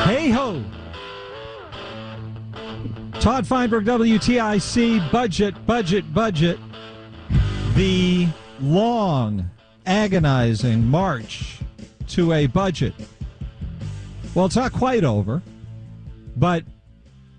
Hey ho! Todd Feinberg, WTIC, budget. The long, agonizing march to a budget. Well, it's not quite over, but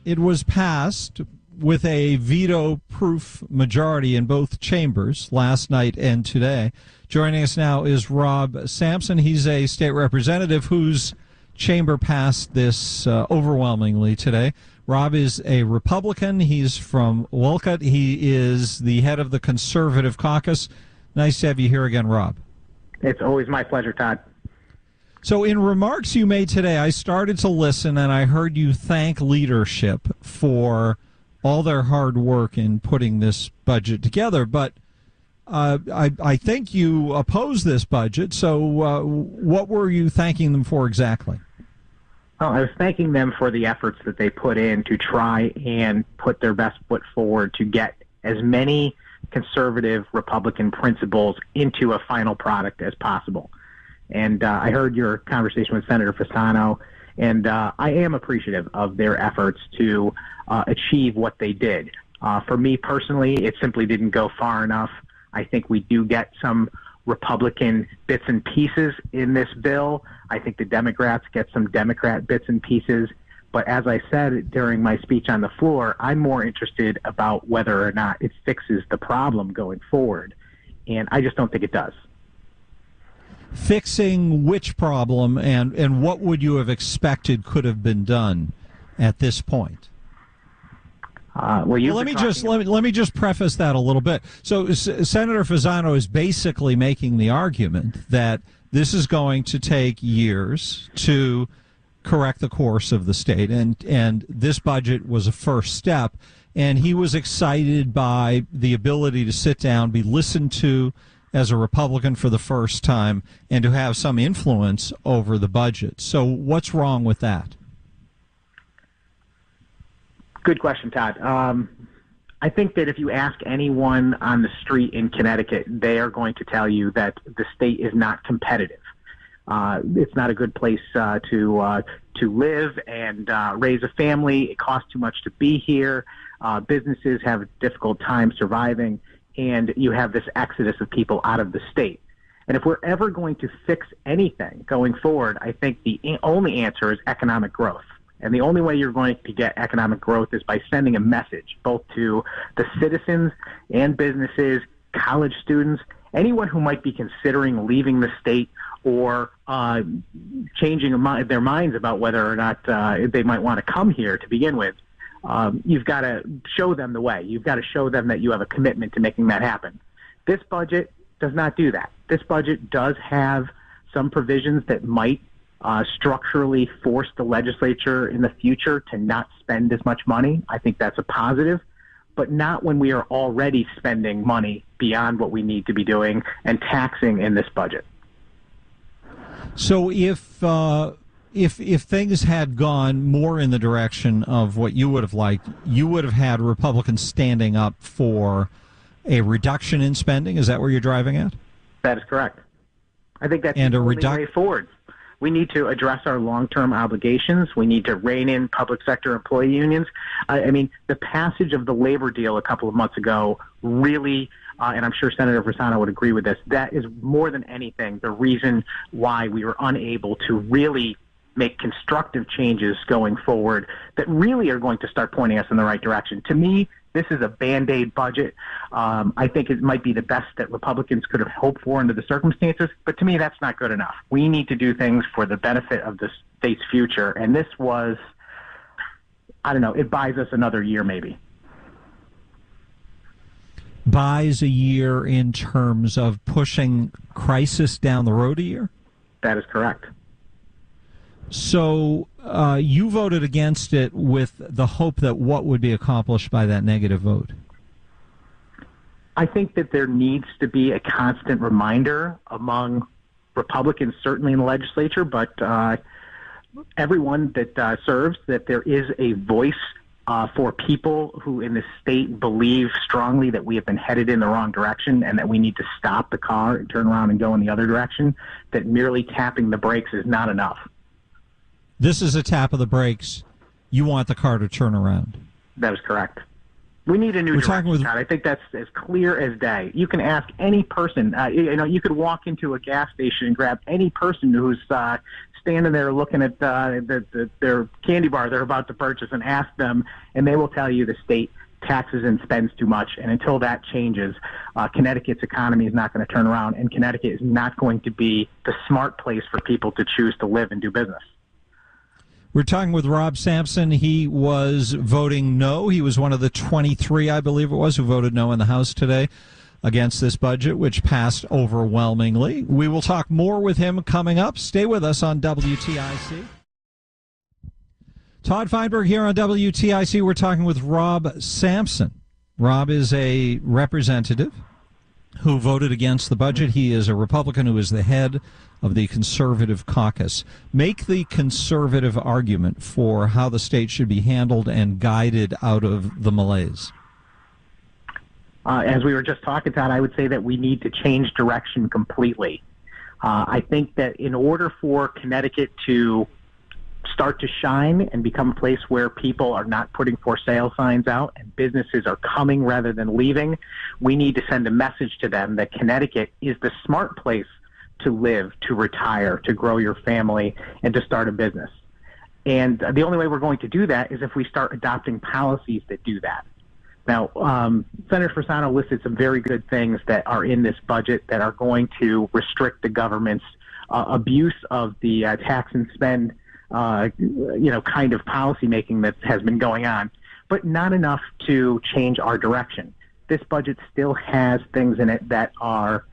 it was passed with a veto-proof majority in both chambers last night and today. Joining us now is Rob Sampson. He's a state representative whose chamber passed this overwhelmingly today. Rob is a Republican. He's from Wolcott. He is the head of the Conservative Caucus. Nice to have you here again, Rob. It's always my pleasure, Todd. So in remarks you made today, I started to listen, and I heard you thank leadership for all their hard work in putting this budget together. But I think you oppose this budget. So what were you thanking them for exactly? Oh, I was thanking them for the efforts that they put in to try and put their best foot forward to get as many conservative Republican principles into a final product as possible. And I heard your conversation with Senator Fasano, and I am appreciative of their efforts to achieve what they did. For me personally, it simply didn't go far enough. I think we do get some Republican bits and pieces in this bill. I think the Democrats get some Democrat bits and pieces. But as I said during my speech on the floor, I'm more interested about whether or not it fixes the problem going forward. And I just don't think it does. Fixing which problem, and what would you have expected could have been done at this point? Let me just preface that a little bit. So Senator Fasano is basically making the argument that this is going to take years to correct the course of the state, and this budget was a first step. And he was excited by the ability to sit down, be listened to as a Republican for the first time, and to have some influence over the budget. So what's wrong with that? Good question, Todd. I think that if you ask anyone on the street in Connecticut, they are going to tell you that the state is not competitive. It's not a good place to live and raise a family. It costs too much to be here. Businesses have a difficult time surviving, and you have this exodus of people out of the state. And if we're ever going to fix anything going forward, I think the only answer is economic growth. And the only way you're going to get economic growth is by sending a message both to the citizens and businesses, college students, anyone who might be considering leaving the state or changing their minds about whether or not they might want to come here to begin with. You've got to show them the way. You've got to show them that you have a commitment to making that happen. This budget does not do that. This budget does have some provisions that might structurally force the legislature in the future to not spend as much money. I think that's a positive, but not when we are already spending money beyond what we need to be doing and taxing in this budget. So if things had gone more in the direction of what you would have liked, you would have had Republicans standing up for a reduction in spending? Is that where you're driving at? That is correct. I think that's the only way forward. We need to address our long-term obligations. We need to rein in public sector employee unions. I mean, the passage of the labor deal a couple of months ago really, and I'm sure Senator Fasano would agree with this, that is more than anything the reason why we were unable to really make constructive changes going forward that really are going to start pointing us in the right direction. To me, this is a Band-Aid budget. I think it might be the best that Republicans could have hoped for under the circumstances, but to me, that's not good enough. We need to do things for the benefit of the state's future, and this was, I don't know, it buys us another year maybe. Buys a year in terms of pushing crisis down the road a year? That is correct. So you voted against it with the hope that what would be accomplished by that negative vote? I think that there needs to be a constant reminder among Republicans, certainly in the legislature, but everyone that serves, that there is a voice for people who in this state believe strongly that we have been headed in the wrong direction and that we need to stop the car and turn around and go in the other direction, that merely tapping the brakes is not enough. This is a tap of the brakes. You want the car to turn around. That is correct. We need a new direction, Todd. I think that's as clear as day. You can ask any person. You could walk into a gas station and grab any person who's standing there looking at their candy bar they're about to purchase and ask them, and they will tell you the state taxes and spends too much. And until that changes, Connecticut's economy is not going to turn around, and Connecticut is not going to be the smart place for people to choose to live and do business. We're talking with Rob Sampson. He was voting no. He was one of the 23, I believe it was, who voted no in the House today against this budget, which passed overwhelmingly. We will talk more with him coming up. Stay with us on WTIC. Todd Feinburg here on WTIC. We're talking with Rob Sampson. Rob is a representative who voted against the budget. He is a Republican who is the head of the Conservative Caucus. Make the conservative argument for how the state should be handled and guided out of the malaise. As we were just talking about, I would say that we need to change direction completely. I think that in order for Connecticut to start to shine and become a place where people are not putting for sale signs out and businesses are coming rather than leaving, we need to send a message to them that Connecticut is the smart place to live, to retire, to grow your family, and to start a business. And the only way we're going to do that is if we start adopting policies that do that. Now, Senator Fasano listed some very good things that are in this budget that are going to restrict the government's abuse of the tax and spend kind of policy making that has been going on, but not enough to change our direction. This budget still has things in it that are,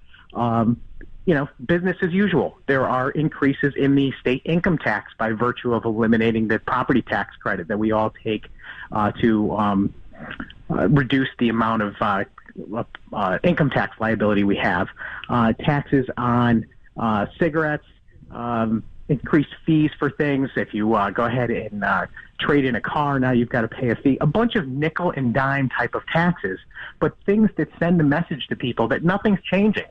business as usual. There are increases in the state income tax by virtue of eliminating the property tax credit that we all take to reduce the amount of income tax liability we have. Taxes on cigarettes, increased fees for things. If you go ahead and trade in a car, now you've got to pay a fee. A bunch of nickel and dime type of taxes, but things that send a message to people that nothing's changing.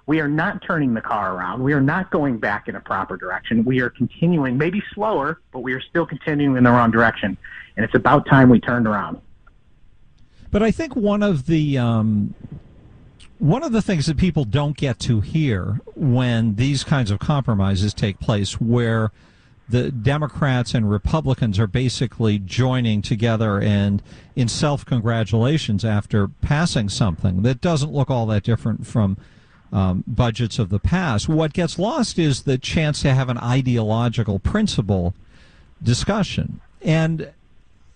We are not turning the car around. We are not going back in a proper direction. We are continuing, maybe slower, but we are still continuing in the wrong direction. And it's about time we turned around. But I think one of the things that people don't get to hear when these kinds of compromises take place, where the Democrats and Republicans are basically joining together and in self-congratulations after passing something that doesn't look all that different from budgets of the past. What gets lost is the chance to have an ideological principle discussion. And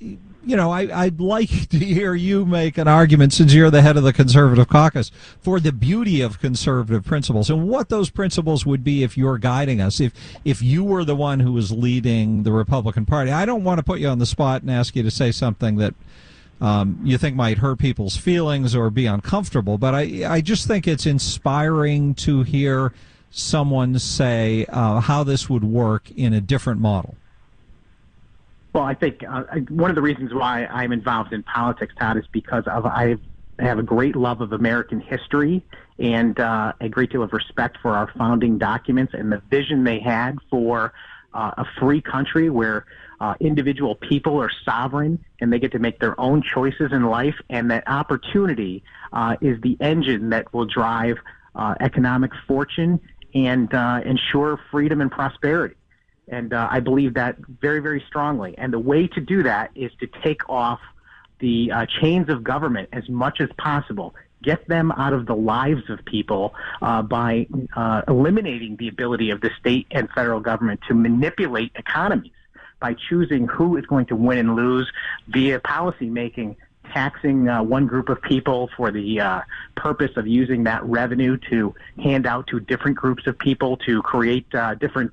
I'd like to hear you make an argument, since you're the head of the Conservative Caucus, for the beauty of conservative principles and what those principles would be if you're guiding us, if you were the one who was leading the Republican Party. I don't want to put you on the spot and ask you to say something that you think might hurt people's feelings or be uncomfortable, but I just think it's inspiring to hear someone say how this would work in a different model. Well, I think one of the reasons why I'm involved in politics, Todd, is because I have a great love of American history and a great deal of respect for our founding documents and the vision they had for a free country where individual people are sovereign and they get to make their own choices in life, and that opportunity is the engine that will drive economic fortune and ensure freedom and prosperity. And I believe that very, very strongly. And the way to do that is to take off the chains of government as much as possible, get them out of the lives of people by eliminating the ability of the state and federal government to manipulate economies by choosing who is going to win and lose via policy making, taxing one group of people for the purpose of using that revenue to hand out to different groups of people to create different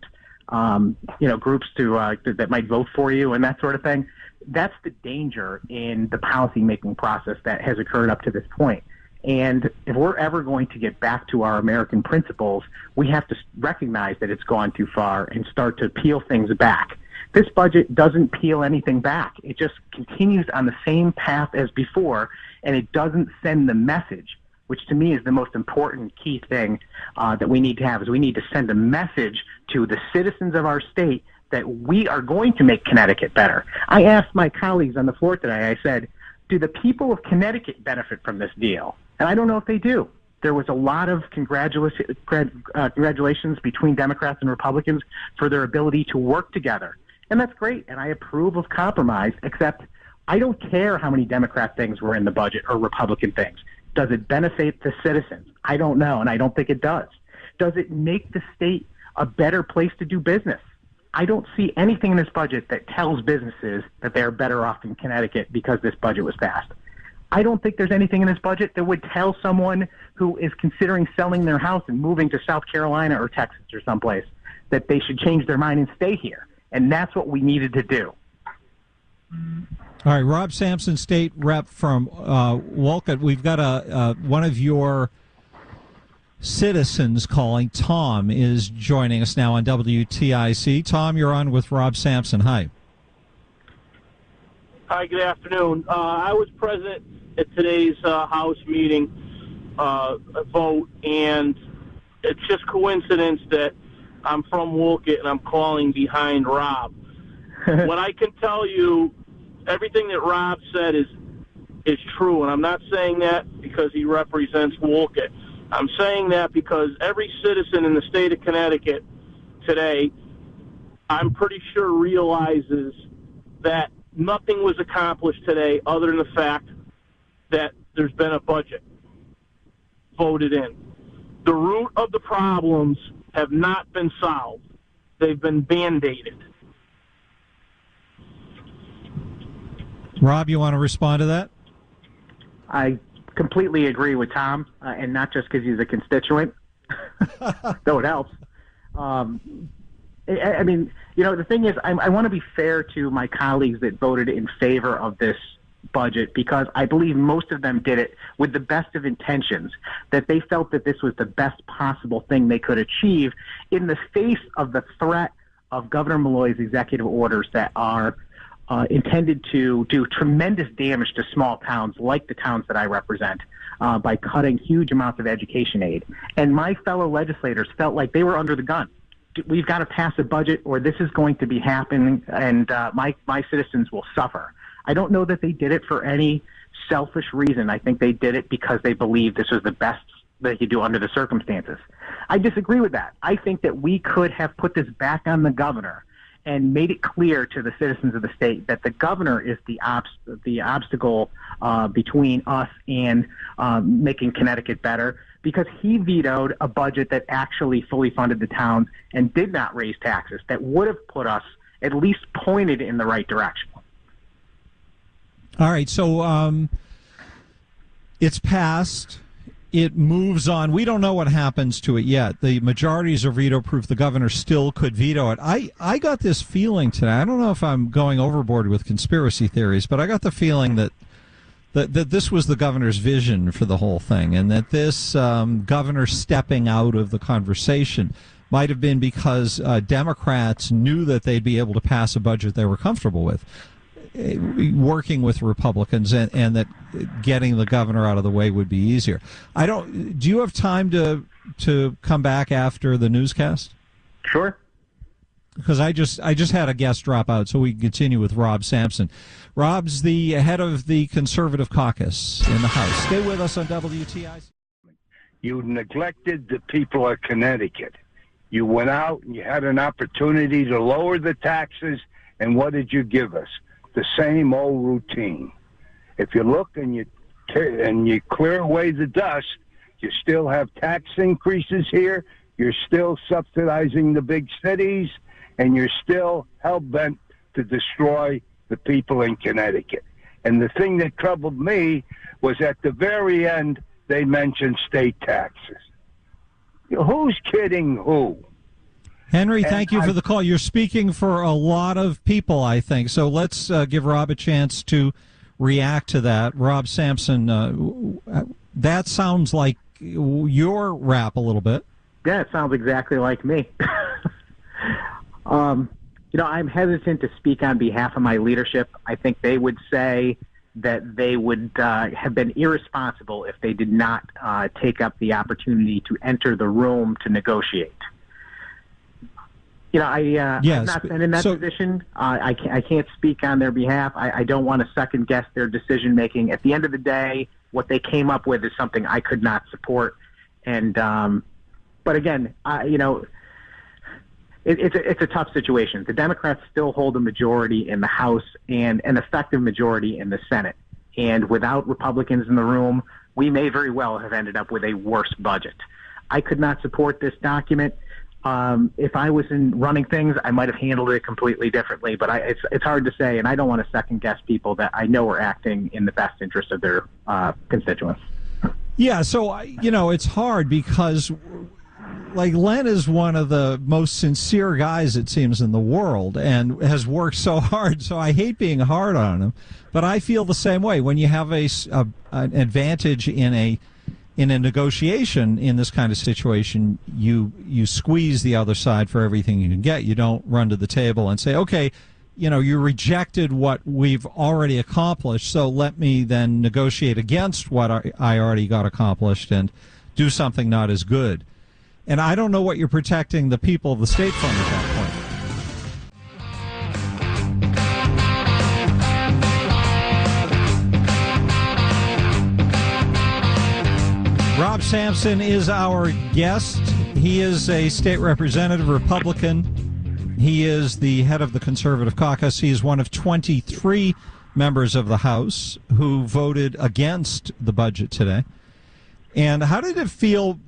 groups that might vote for you and that sort of thing. That's the danger in the policy-making process that has occurred up to this point. And if we're ever going to get back to our American principles, we have to recognize that it's gone too far and start to peel things back. This budget doesn't peel anything back. It just continues on the same path as before, and it doesn't send the message, which to me is the most important key thing that we need to have, is we need to send a message to the citizens of our state that we are going to make Connecticut better. I asked my colleagues on the floor today, I said, do the people of Connecticut benefit from this deal? And I don't know if they do. There was a lot of congratulations between Democrats and Republicans for their ability to work together. And that's great, and I approve of compromise, except I don't care how many Democrat things were in the budget or Republican things. Does it benefit the citizens? I don't know, and I don't think it does. Does it make the state a better place to do business? I don't see anything in this budget that tells businesses that they are better off in Connecticut because this budget was passed. I don't think there's anything in this budget that would tell someone who is considering selling their house and moving to South Carolina or Texas or someplace that they should change their mind and stay here. And that's what we needed to do. All right, Rob Sampson, state rep from Wolcott. We've got one of your citizens calling. Tom is joining us now on WTIC. Tom, you're on with Rob Sampson. Hi. Hi, good afternoon. I was present at today's House meeting vote, and it's just coincidence that I'm from Wolcott and I'm calling behind Rob. What I can tell you, everything that Rob said is true, and I'm not saying that because he represents Wolcott. I'm saying that because every citizen in the state of Connecticut today, I'm pretty sure, realizes that nothing was accomplished today other than the fact that there's been a budget voted in. The root of the problems have not been solved. They've been Band-Aided. Rob, you want to respond to that? I completely agree with Tom, and not just because he's a constituent, though it helps. I mean, you know, the thing is, I want to be fair to my colleagues that voted in favor of this budget, because I believe most of them did it with the best of intentions, that they felt that this was the best possible thing they could achieve in the face of the threat of Governor Malloy's executive orders that are intended to do tremendous damage to small towns like the towns that I represent by cutting huge amounts of education aid. And my fellow legislators felt like they were under the gun. We've got to pass a budget or this is going to be happening, and my citizens will suffer. I don't know that they did it for any selfish reason. I think they did it because they believed this was the best that you do under the circumstances. I disagree with that. I think that we could have put this back on the governor and made it clear to the citizens of the state that the governor is the obstacle between us and making Connecticut better, because he vetoed a budget that actually fully funded the towns and did not raise taxes that would have put us at least pointed in the right direction. All right, so it's passed. It moves on. We don't know what happens to it yet. The majorities are veto-proof. The governor still could veto it. I got this feeling today. I don't know if I'm going overboard with conspiracy theories, but I got the feeling that this was the governor's vision for the whole thing, and that this governor stepping out of the conversation might have been because Democrats knew that they'd be able to pass a budget they were comfortable with, working with Republicans, and that getting the governor out of the way would be easier. Do you have time to come back after the newscast? Sure. Because I just had a guest drop out, so we can continue with Rob Sampson. Rob's the head of the Conservative Caucus in the House. Stay with us on WTIC. You neglected the people of Connecticut. You went out and you had an opportunity to lower the taxes, and what did you give us? The same old routine. If you look and you clear away the dust, you still have tax increases here, you're still subsidizing the big cities, and you're still hell-bent to destroy the people in Connecticut. And the thing that troubled me was at the very end, they mentioned state taxes. Who's kidding who? Henry, thank you for the call. You're speaking for a lot of people, I think. So let's give Rob a chance to react to that. Rob Sampson, that sounds like your rap a little bit. Yeah, it sounds exactly like me. I'm hesitant to speak on behalf of my leadership. I think they would say that they would have been irresponsible if they did not take up the opportunity to enter the room to negotiate. I've not been in that position. I can't speak on their behalf. I don't want to second guess their decision making. At the end of the day, what they came up with is something I could not support. And but again, it's a tough situation. The Democrats still hold a majority in the House and an effective majority in the Senate. And without Republicans in the room, we may very well have ended up with a worse budget. I could not support this document. If I was running things, I might have handled it completely differently. But it's hard to say, and I don't want to second guess people that I know are acting in the best interest of their constituents. Yeah, so it's hard because, like, Len is one of the most sincere guys, it seems, in the world, and has worked so hard. So I hate being hard on him, but I feel the same way. When you have an advantage in a negotiation in this kind of situation, you squeeze the other side for everything you can get. You don't run to the table and say, okay, you rejected what we've already accomplished, so let me then negotiate against what I already got accomplished and do something not as good. And I don't know what you're protecting the people of the state from at that point. Rob Sampson is our guest. He is a state representative, Republican. He is the head of the Conservative Caucus. He is one of 23 members of the House who voted against the budget today. And how did it feel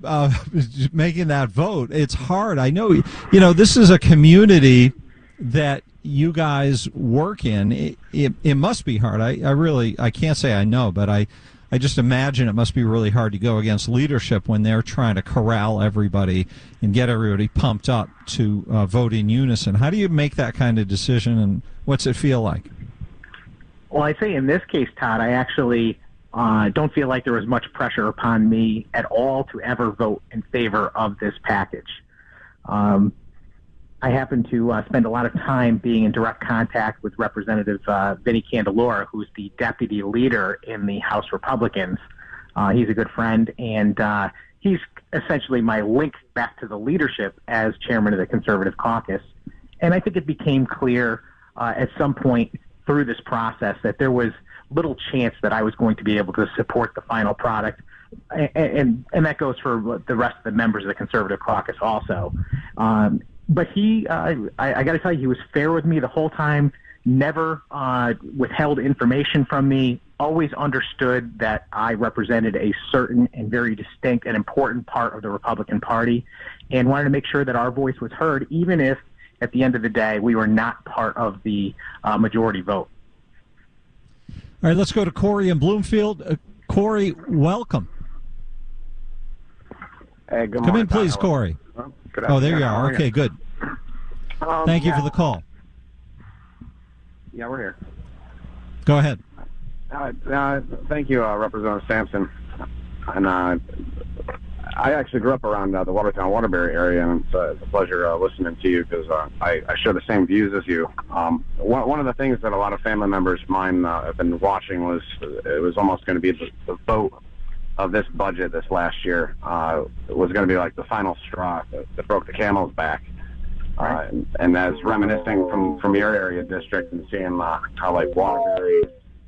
making that vote? It's hard. I know, this is a community that you guys work in. It must be hard. I can't say I know, but I just imagine it must be really hard to go against leadership when they're trying to corral everybody and get everybody pumped up to vote in unison. How do you make that kind of decision, and what's it feel like? Well, I say in this case, Todd, I actually don't feel like there was much pressure upon me at all to ever vote in favor of this package. I happen to spend a lot of time being in direct contact with Representative Vinnie Candelora, who's the deputy leader in the House Republicans. He's a good friend, and he's essentially my link back to the leadership as chairman of the Conservative Caucus. And I think it became clear at some point through this process that there was little chance that I was going to be able to support the final product. And that goes for the rest of the members of the Conservative Caucus also. But I got to tell you, he was fair with me the whole time, never withheld information from me, always understood that I represented a certain and very distinct and important part of the Republican Party, and wanted to make sure that our voice was heard, even if at the end of the day we were not part of the majority vote. All right, let's go to Corey in Bloomfield. Corey, welcome. Hey, good morning. Come in, please, Corey. Oh, there you are. Okay, good. Thank you for the call. Yeah, we're here. Go ahead. Thank you, Representative Sampson. And I actually grew up around the Watertown, Waterbury area, and it's a pleasure listening to you because I share the same views as you. One of the things that a lot of family members of mine have been watching was it was almost going to be the vote of this budget this last year was going to be like the final straw that broke the camel's back. And as reminiscing from your area district and seeing how like Waterbury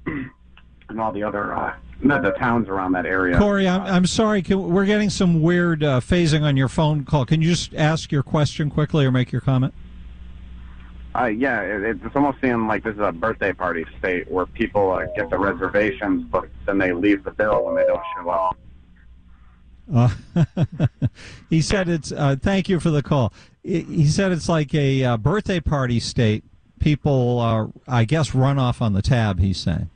and all the other the towns around that area. Corey, I'm sorry. We're getting some weird phasing on your phone call. Can you just ask your question quickly or make your comment? Yeah, it's almost seeming like this is a birthday party state where people get the reservations, but then they leave the bill when they don't show up. He said it's, thank you for the call. He said it's like a birthday party state. People, I guess, run off on the tab, he's saying.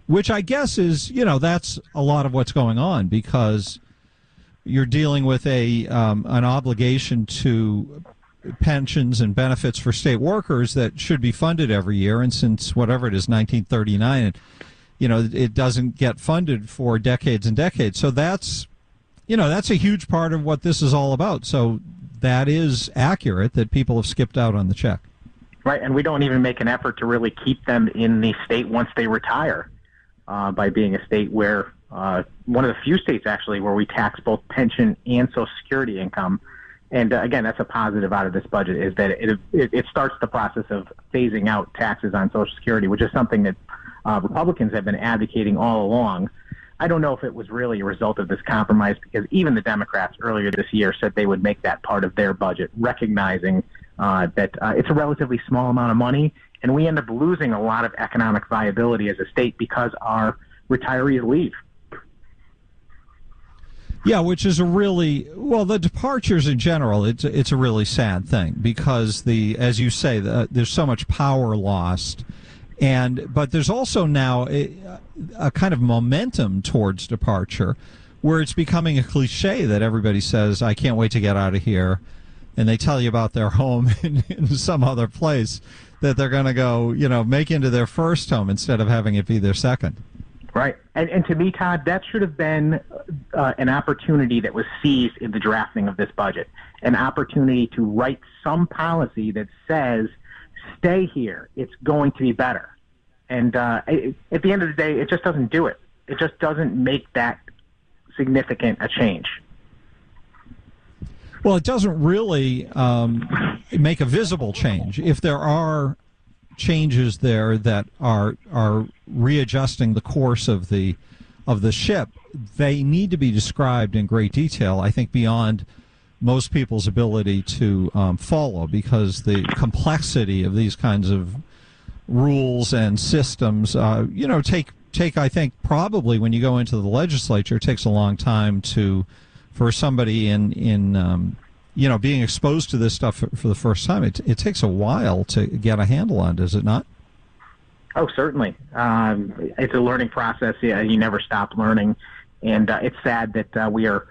Which I guess is, that's a lot of what's going on because you're dealing with an obligation to pensions and benefits for state workers that should be funded every year. And since whatever it is, 1939, it doesn't get funded for decades and decades. So that's a huge part of what this is all about. So that is accurate, that people have skipped out on the check. Right, and we don't even make an effort to really keep them in the state once they retire, by being a state where, one of the few states actually where we tax both pension and Social Security income. And again, that's a positive out of this budget, is that it starts the process of phasing out taxes on Social Security, which is something that Republicans have been advocating all along. I don't know if it was really a result of this compromise, because even the Democrats earlier this year said they would make that part of their budget, recognizing that it's a relatively small amount of money, and we end up losing a lot of economic viability as a state because our retirees leave. Yeah, which is a really, well, the departures in general, it's a really sad thing, because as you say, there's so much power lost, but there's also now a kind of momentum towards departure, where it's becoming a cliche that everybody says, I can't wait to get out of here, and they tell you about their home in some other place that they're going to go, make into their first home instead of having it be their second. Right. And to me, Todd, that should have been an opportunity that was seized in the drafting of this budget, an opportunity to write some policy that says, stay here, it's going to be better. And at the end of the day, it just doesn't do it. It just doesn't make that significant a change. Well, it doesn't really make a visible change. If there are changes there that are readjusting the course of the ship, they need to be described in great detail, I think, beyond most people's ability to follow, because the complexity of these kinds of rules and systems, take I think probably when you go into the legislature, it takes a long time for somebody in being exposed to this stuff for the first time. It takes a while to get a handle on, does it not? Oh, certainly. It's a learning process. Yeah, you never stop learning. And it's sad that we are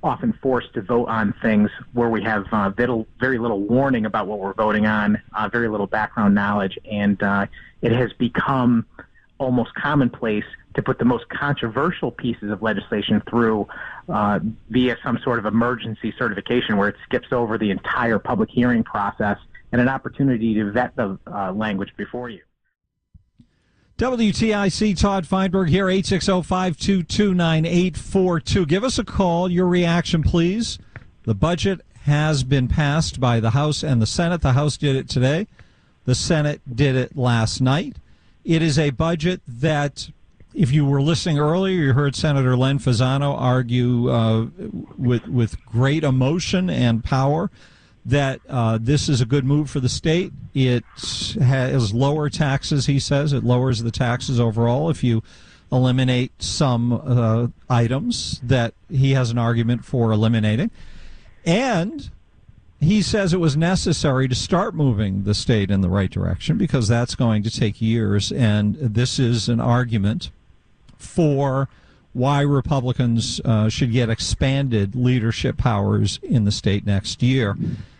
often forced to vote on things where we have very little warning about what we're voting on, very little background knowledge, and it has become almost commonplace to put the most controversial pieces of legislation through via some sort of emergency certification, where it skips over the entire public hearing process and an opportunity to vet the language before you. WTIC, Todd Feinberg here, 860-522-9842. Give us a call, your reaction, please. The budget has been passed by the House and the Senate. The House did it today. The Senate did it last night. It is a budget that, if you were listening earlier, you heard Senator Len Fasano argue with great emotion and power that this is a good move for the state. It has lower taxes, he says. It lowers the taxes overall if you eliminate some items that he has an argument for eliminating. And he says it was necessary to start moving the state in the right direction, because that's going to take years. And this is an argument for why Republicans should get expanded leadership powers in the state next year.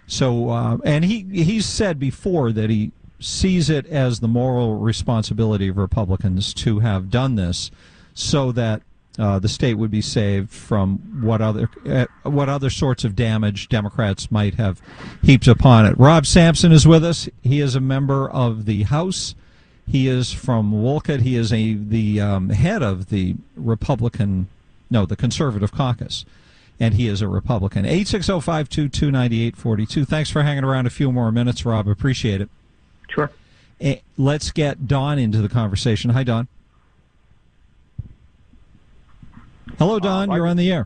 So, and he's said before that he sees it as the moral responsibility of Republicans to have done this, so that the state would be saved from what other sorts of damage Democrats might have heaped upon it. Rob Sampson is with us. He is a member of the House. He is from Wolcott. He is the head of the the Conservative Caucus, and he is a Republican. 860-522-9842. Thanks for hanging around a few more minutes, Rob. Appreciate it. Sure. Let's get Don into the conversation. Hi, Don. Hello, Don. You're on the air.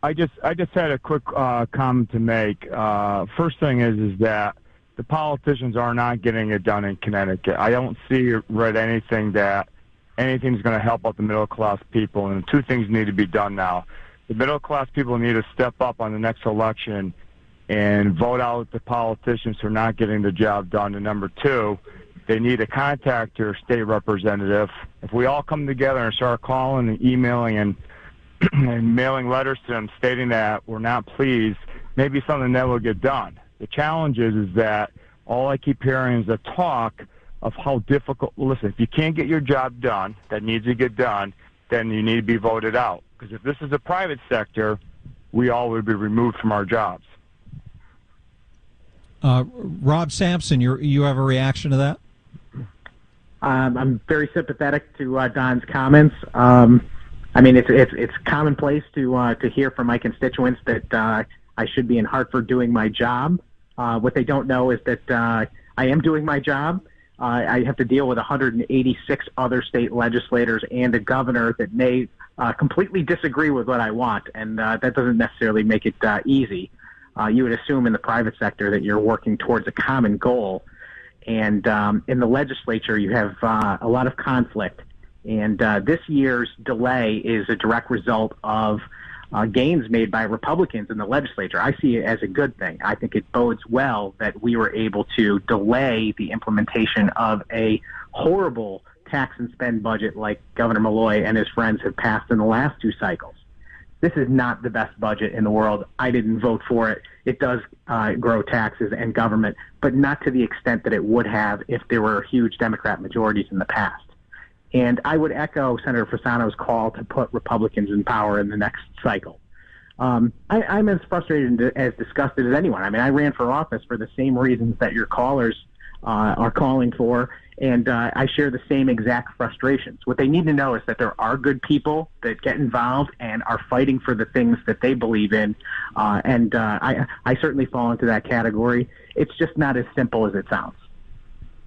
I just had a quick comment to make. First thing is that the politicians are not getting it done in Connecticut. I don't see or read anything that anything's going to help out the middle-class people, and two things need to be done now. The middle-class people need to step up on the next election and vote out the politicians who are not getting the job done. And number two, they need to contact their state representative. If we all come together and start calling and emailing and mailing letters to them stating that we're not pleased, maybe something that will get done. The challenge is that all I keep hearing is a talk of how difficult. Listen, if you can't get your job done that needs to get done, then you need to be voted out. Because if this is a private sector, we all would be removed from our jobs. Rob Sampson, you have a reaction to that? I'm very sympathetic to Don's comments. I mean, it's commonplace to hear from my constituents that I should be in Hartford doing my job. What they don't know is that I am doing my job. I have to deal with 186 other state legislators and a governor that may completely disagree with what I want, and that doesn't necessarily make it easy. You would assume in the private sector that you're working towards a common goal, and in the legislature you have a lot of conflict. And this year's delay is a direct result of gains made by Republicans in the legislature. I see it as a good thing. I think it bodes well that we were able to delay the implementation of a horrible tax and spend budget like Governor Malloy and his friends have passed in the last two cycles. This is not the best budget in the world. I didn't vote for it. It does grow taxes and government, but not to the extent that it would have if there were huge Democrat majorities in the past. And I would echo Senator Fasano's call to put Republicans in power in the next cycle. I'm as frustrated and as disgusted as anyone. I mean, I ran for office for the same reasons that your callers are calling for, and I share the same exact frustrations. What they need to know is that there are good people that get involved and are fighting for the things that they believe in, and I certainly fall into that category. It's just not as simple as it sounds.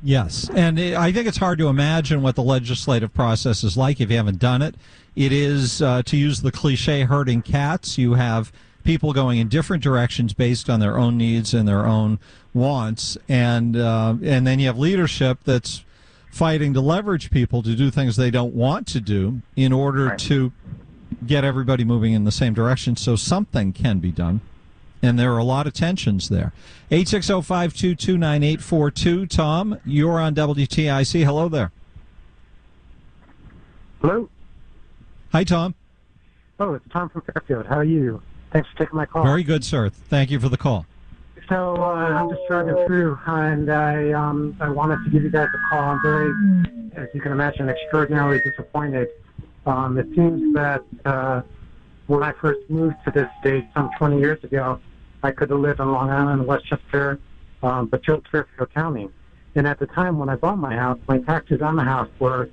Yes, and I think it's hard to imagine what the legislative process is like if you haven't done it. It is, to use the cliche, herding cats. You have people going in different directions based on their own needs and their own wants, and then you have leadership that's fighting to leverage people to do things they don't want to do in order to get everybody moving in the same direction so something can be done. And there are a lot of tensions there. 860-522-9842. Tom, you're on WTIC. Hello there. Hello. Hi, Tom. Oh, it's Tom from Fairfield. How are you? Thanks for taking my call. Very good, sir. Thank you for the call. So I'm just driving through, and I wanted to give you guys a call. I'm very, as you can imagine, extraordinarily disappointed. It seems that when I first moved to this state some 20 years ago, I could have lived on Long Island, Westchester, but chose Fairfield County. And at the time when I bought my house, my taxes on the house were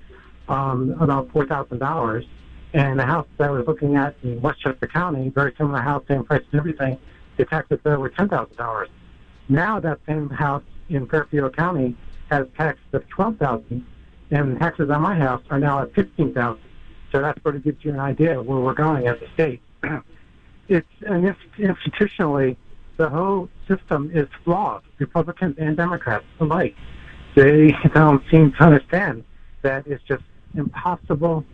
about $4,000. And the house that I was looking at in Westchester County, very similar house, same price and everything, the taxes there were $10,000. Now that same house in Fairfield County has taxes of $12,000, and taxes on my house are now at $15,000. So that sort of gives you an idea of where we're going as a state. Institutionally, the whole system is flawed, Republicans and Democrats alike. They don't seem to understand that it's just impossible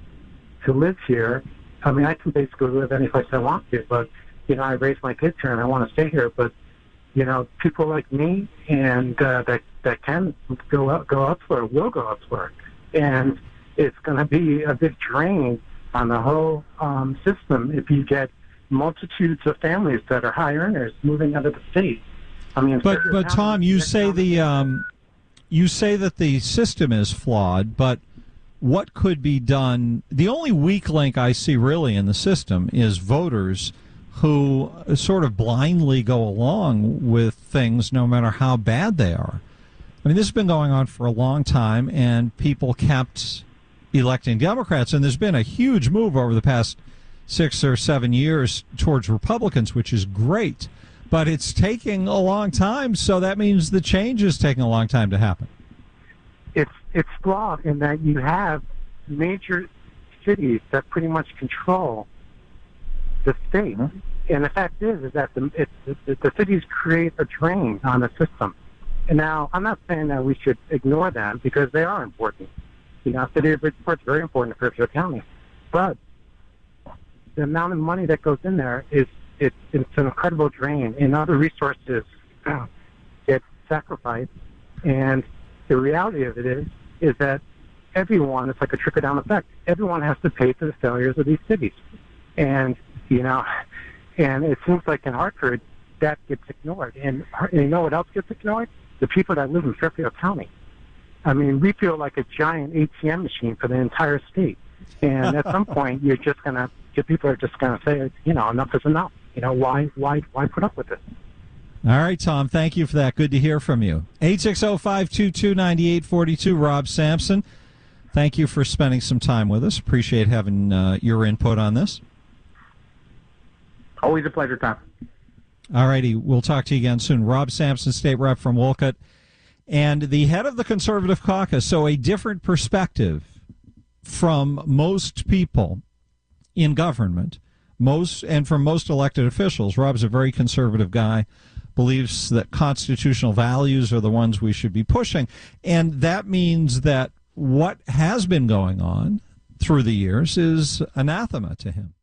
to live here. I mean, I can basically live any place I want to, but, I raised my kids here and I want to stay here. But, people like me and that can go elsewhere will go elsewhere. And it's going to be a big drain on the whole system if you get multitudes of families that are high earners moving out of the state. I mean, but Tom, you say that the system is flawed, but what could be done? The only weak link I see really in the system is voters who sort of blindly go along with things no matter how bad they are. I mean, this has been going on for a long time, and people kept electing Democrats, and there's been a huge move over the past 6 or 7 years towards Republicans, which is great, but it's taking a long time, so that means the change is taking a long time to happen. It's flawed in that you have major cities that pretty much control the state, and the fact is that the cities create a drain on the system. And now, I'm not saying that we should ignore them because they are important. City of Bridgeport's very important to Fairfield County, but the amount of money that goes in there it's an incredible drain, and other resources get sacrificed. And the reality of it is that everyone, it's like a trickle-down effect. Everyone has to pay for the failures of these cities, and and it seems like in Hartford that gets ignored. And you know what else gets ignored? The people that live in Fairfield County. I mean, we feel like a giant ATM machine for the entire state. And at some point, people are just going to say, enough is enough. Why put up with this? All right, Tom, thank you for that. Good to hear from you. 860-522-9842, Rob Sampson. Thank you for spending some time with us. Appreciate having your input on this. Always a pleasure, Tom. All righty, we'll talk to you again soon. Rob Sampson, state rep from Wolcott, and the head of the Conservative Caucus. So a different perspective from most people in government, and from most elected officials. Rob's a very conservative guy, believes that constitutional values are the ones we should be pushing, and that means that what has been going on through the years is anathema to him.